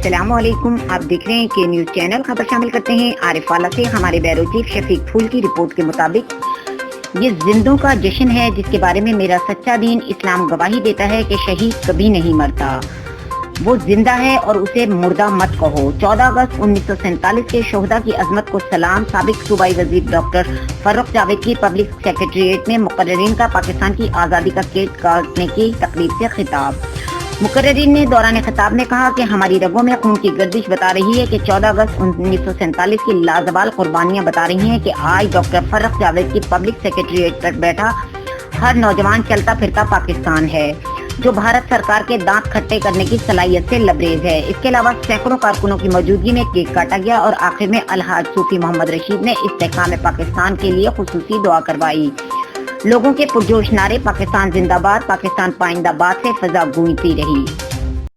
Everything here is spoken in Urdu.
السلام علیکم، آپ دیکھ رہے ہیں کہ نیوز چینل خبر شامل کرتے ہیں۔ عارف والا سے ہمارے بیرو چیف شفیق پھول کی رپورٹ کے مطابق یہ زندوں کا جشن ہے جس کے بارے میں میرا سچا دین اسلام گواہی دیتا ہے کہ شہید کبھی نہیں مرتا، وہ زندہ ہے اور اسے مردہ مت کہو۔ 14 اگست 1947 کے شہداء کی عظمت کو سلام۔ سابق صوبائی وزیر ڈاکٹر فرخ جاوید کی پبلک سیکریٹریٹ میں مقررین کا پاکستان کی آزادی کا کیک کاٹنے کی تقریب سے خطاب۔ مقررین نے دوران خطاب میں کہا کہ ہماری رگوں میں خون کی گردش بتا رہی ہے کہ 14 اگست 1947 کی لازوال قربانیاں بتا رہی ہیں کہ آج ڈاکٹر فرخ جاوید کی پبلک سیکریٹریٹ پر بیٹھا ہر نوجوان چلتا پھرتا پاکستان ہے جو بھارت سرکار کے دانت کھٹے کرنے کی صلاحیت سے لبریز ہے۔ اس کے علاوہ سینکڑوں کارکنوں کی موجودگی میں کیک کاٹا گیا اور آخر میں الحاج صوفی محمد رشید نے استحکام پاکستان کے لیے خصوصی دعا کروائی۔ لوگوں کے پرجوش نعرے پاکستان زندہ باد، پاکستان پائندہ باد سے فضا گونجتی رہی۔